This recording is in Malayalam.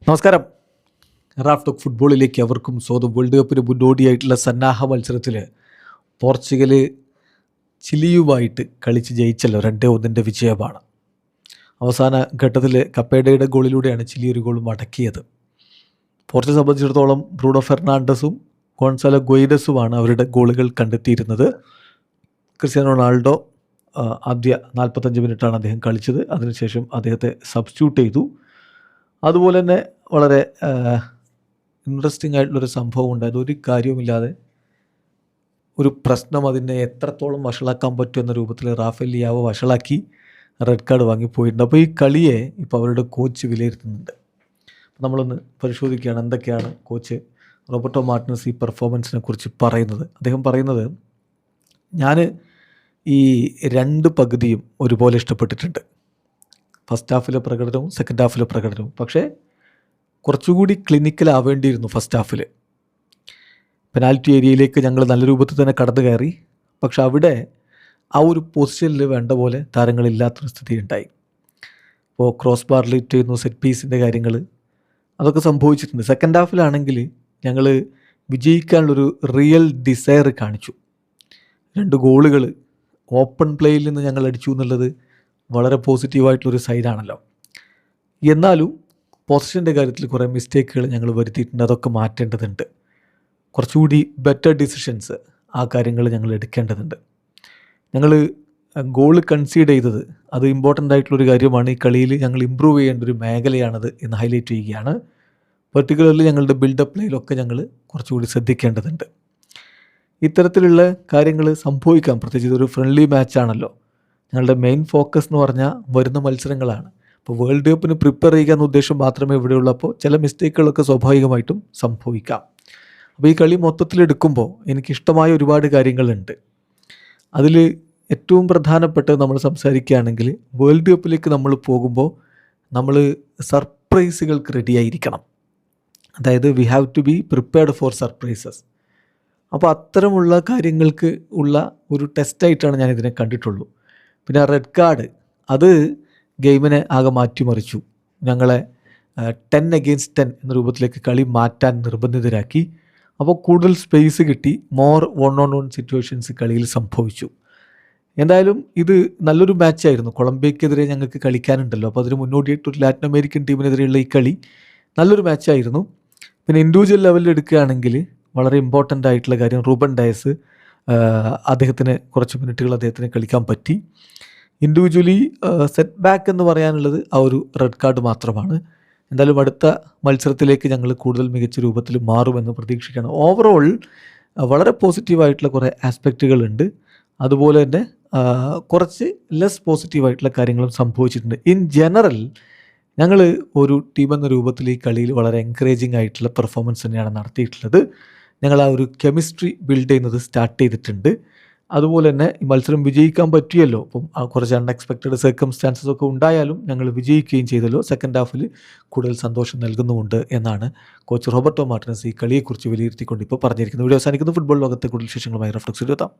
നമസ്കാരം. റാഫ് ടോക്ക് ഫുട്ബോളിലേക്ക് അവർക്കും സ്വന്തം. വേൾഡ് കപ്പിന് മുന്നോടിയായിട്ടുള്ള സന്നാഹ മത്സരത്തിൽ പോർച്ചുഗൽ ചിലിയുമായിട്ട് കളിച്ച് ജയിച്ചല്ലോ. 2-1 വിജയമാണ്. അവസാന ഘട്ടത്തിൽ കപ്പേഡയുടെ ഗോളിലൂടെയാണ് ചിലി ഒരു ഗോൾ മടക്കിയത്. പോർച്ചുഗൽ സംബന്ധിച്ചിടത്തോളം ബ്രൂണോ ഫെർണാണ്ടസും ഗോൺസാലോ ഗൊയ്ഡസുമാണ് അവരുടെ ഗോളുകൾ കണ്ടെത്തിയിരുന്നത്. ക്രിസ്ത്യാനോ റൊണാൾഡോ ആദ്യ 45 മിനിറ്റാണ് അദ്ദേഹം കളിച്ചത്. അതിനുശേഷം അദ്ദേഹത്തെ സബ്സ്റ്റിറ്റ്യൂട്ട് ചെയ്തു. അതുപോലെ തന്നെ വളരെ ഇൻട്രസ്റ്റിംഗ് ആയിട്ടുള്ളൊരു സംഭവം ഉണ്ടായത്, ഒരു കാര്യവുമില്ലാതെ ഒരു പ്രശ്നം അതിനെ എത്രത്തോളം വഷളാക്കാൻ പറ്റും എന്ന രൂപത്തിൽ റാഫേൽ ലിയാവോ വഷളാക്കി റെഡ് കാർഡ് വാങ്ങിപ്പോയിട്ടുണ്ട്. അപ്പോൾ ഈ കളിയെ ഇപ്പോൾ അവരുടെ കോച്ച് വിലയിരുത്തുന്നുണ്ട്. നമ്മളൊന്ന് പരിശോധിക്കുകയാണ് എന്തൊക്കെയാണ് കോച്ച് റോബർട്ടോ മാർട്ടിനസ് ഈ പെർഫോമൻസിനെ കുറിച്ച് പറയുന്നത്. അദ്ദേഹം പറയുന്നത്, ഞാൻ ഈ 2 പകുതിയും ഒരുപോലെ ഇഷ്ടപ്പെട്ടിട്ടുണ്ട്. ഫസ്റ്റ് ഹാഫിലെ പ്രകടനവും സെക്കൻഡ് ഹാഫിലെ പ്രകടനവും. പക്ഷേ കുറച്ചുകൂടി ക്ലിനിക്കൽ ആവേണ്ടിയിരുന്നു ഫസ്റ്റ് ഹാഫിൽ. പെനാൽറ്റി ഏരിയയിലേക്ക് ഞങ്ങൾ നല്ല രൂപത്തിൽ തന്നെ കടന്നു കയറി. പക്ഷെ അവിടെ ആ ഒരു പൊസിഷനിൽ വേണ്ട പോലെ താരങ്ങളില്ലാത്തൊരു സ്ഥിതി ഉണ്ടായി. ഇപ്പോൾ ക്രോസ് ബാറിൽ ഇറ്റ് ചെയ്യുന്നു, സെറ്റ് പീസിൻ്റെ കാര്യങ്ങൾ അതൊക്കെ സംഭവിച്ചിട്ടുണ്ട്. സെക്കൻഡ് ഹാഫിലാണെങ്കിൽ ഞങ്ങൾ വിജയിക്കാനുള്ളൊരു റിയൽ ഡിസയർ കാണിച്ചു. 2 ഗോളുകൾ ഓപ്പൺ പ്ലേയിൽ നിന്ന് ഞങ്ങൾ അടിച്ചു എന്നുള്ളത് വളരെ പോസിറ്റീവായിട്ടുള്ളൊരു സൈഡാണല്ലോ. എന്നാലും പൊസിഷൻ്റെ കാര്യത്തിൽ കുറേ മിസ്റ്റേക്കുകൾ ഞങ്ങൾ വരുത്തിയിട്ടുണ്ട്. അതൊക്കെ മാറ്റേണ്ടതുണ്ട്. കുറച്ചുകൂടി ബെറ്റർ ഡിസിഷൻസ് ആ കാര്യങ്ങൾ ഞങ്ങൾ എടുക്കേണ്ടതുണ്ട്. ഞങ്ങൾ ഗോൾ കൺസീഡ് ചെയ്തത് അത് ഇമ്പോർട്ടൻ്റ് ആയിട്ടുള്ളൊരു കാര്യമാണ്. ഈ കളിയിൽ ഞങ്ങൾ ഇമ്പ്രൂവ് ചെയ്യേണ്ട ഒരു മേഖലയാണത് എന്ന് ഹൈലൈറ്റ് ചെയ്യുകയാണ്. പെർട്ടിക്കുലർലി ഞങ്ങളുടെ ബിൽഡപ്പ് പ്ലേയിലൊക്കെ ഞങ്ങൾ കുറച്ചുകൂടി ശ്രദ്ധിക്കേണ്ടതുണ്ട്. ഇത്തരത്തിലുള്ള കാര്യങ്ങൾ സംഭവിക്കാം. പ്രത്യേകിച്ച് ഇതൊരു ഫ്രണ്ട്ലി മാച്ചാണല്ലോ. ഞങ്ങളുടെ മെയിൻ ഫോക്കസ് എന്ന് പറഞ്ഞാൽ വരുന്ന മത്സരങ്ങളാണ്. അപ്പോൾ വേൾഡ് കപ്പിന് പ്രിപ്പയർ ചെയ്യുക എന്ന ഉദ്ദേശം മാത്രമേ ഇവിടെയുള്ളൂ. അപ്പോൾ ചില മിസ്റ്റേക്കുകളൊക്കെ സ്വാഭാവികമായിട്ടും സംഭവിക്കാം. അപ്പോൾ ഈ കളി മൊത്തത്തിലെടുക്കുമ്പോൾ എനിക്കിഷ്ടമായ ഒരുപാട് കാര്യങ്ങളുണ്ട്. അതിൽ ഏറ്റവും പ്രധാനപ്പെട്ടത് നമ്മൾ സംസാരിക്കുകയാണെങ്കിൽ വേൾഡ് കപ്പിലേക്ക് നമ്മൾ പോകുമ്പോൾ നമ്മൾ സർപ്രൈസുകൾക്ക് റെഡിയായിരിക്കണം. അതായത് we have to be prepared for surprises. അപ്പോൾ അത്തരമുള്ള കാര്യങ്ങൾക്ക് ഉള്ള ഒരു ടെസ്റ്റായിട്ടാണ് ഞാനിതിനെ കണ്ടിട്ടുള്ളൂ. പിന്നെ റെഡ് കാർഡ് അത് ഗെയിമിനെ ആകെ മാറ്റിമറിച്ചു. ഞങ്ങളെ 10-10 എന്ന രൂപത്തിലേക്ക് കളി മാറ്റാൻ നിർബന്ധിതരാക്കി. അപ്പോൾ കൂടുതൽ സ്പേസ് കിട്ടി. മോർ 1-on-1 സിറ്റുവേഷൻസ് കളിയിൽ സംഭവിച്ചു. എന്തായാലും ഇത് നല്ലൊരു മാച്ചായിരുന്നു. കൊളംബിയക്കെതിരെ ഞങ്ങൾക്ക് കളിക്കാനുണ്ടല്ലോ. അപ്പോൾ അതിന് മുന്നോടിയായിട്ട് ഒരു ലാറ്റിൻ അമേരിക്കൻ ടീമിനെതിരെയുള്ള ഈ കളി നല്ലൊരു മാച്ചായിരുന്നു. പിന്നെ ഇൻഡിവിജ്വൽ ലെവലിൽ എടുക്കുകയാണെങ്കിൽ വളരെ ഇമ്പോർട്ടൻ്റ് ആയിട്ടുള്ള കാര്യം, റൂബൻ ഡയസ് അദ്ദേഹത്തിന് കുറച്ച് മിനിറ്റുകൾ അദ്ദേഹത്തിന് കളിക്കാൻ പറ്റി. ഇൻഡിവിജ്വലി സെറ്റ് ബാക്ക് എന്ന് പറയാനുള്ളത് ആ ഒരു റെഡ് കാർഡ് മാത്രമാണ്. എന്തായാലും അടുത്ത മത്സരത്തിലേക്ക് ഞങ്ങൾ കൂടുതൽ മികച്ച രൂപത്തിൽ മാറുമെന്ന് പ്രതീക്ഷിക്കുകയാണ്. ഓവറോൾ വളരെ പോസിറ്റീവായിട്ടുള്ള കുറേ ആസ്പെക്റ്റുകളുണ്ട്. അതുപോലെ തന്നെ കുറച്ച് ലെസ് പോസിറ്റീവായിട്ടുള്ള കാര്യങ്ങളും സംഭവിച്ചിട്ടുണ്ട്. ഇൻ ജനറൽ ഞങ്ങൾ ഒരു ടീം എന്ന രൂപത്തിൽ ഈ കളിയിൽ വളരെ എൻകറേജിങ് ആയിട്ടുള്ള പെർഫോമൻസ് തന്നെയാണ് നടത്തിയിട്ടുള്ളത്. ഞങ്ങൾ ആ ഒരു കെമിസ്ട്രി ബിൽഡ് ചെയ്യുന്നത് സ്റ്റാർട്ട് ചെയ്തിട്ടുണ്ട്. അതുപോലെ തന്നെ ഈ മത്സരം വിജയിക്കാൻ പറ്റിയല്ലോ. അപ്പം കുറച്ച് അൺഎക്സ്പെക്റ്റഡ് സർക്കംസ്റ്റാൻസസ് ഒക്കെ ഉണ്ടായാലും ഞങ്ങൾ വിജയിക്കുകയും ചെയ്തല്ലോ. സെക്കൻഡ് ഹാഫിൽ കൂടുതൽ സന്തോഷം നൽകുന്നുമുണ്ട് എന്നാണ് കോച്ച് റോബർട്ടോ മാർട്ടിനസ് ഈ കളിയെക്കുറിച്ച് വിലയിരുത്തിക്കൊണ്ട് ഇപ്പോൾ പറഞ്ഞിരിക്കുന്നത്. വീഡിയോ അവസാനിക്കുന്നു. ഫുട്ബോൾ ലോകത്തെ കൂടുതൽ വിശേഷങ്ങളുമായി റാഫ് ടോക്സിൽ എത്താം.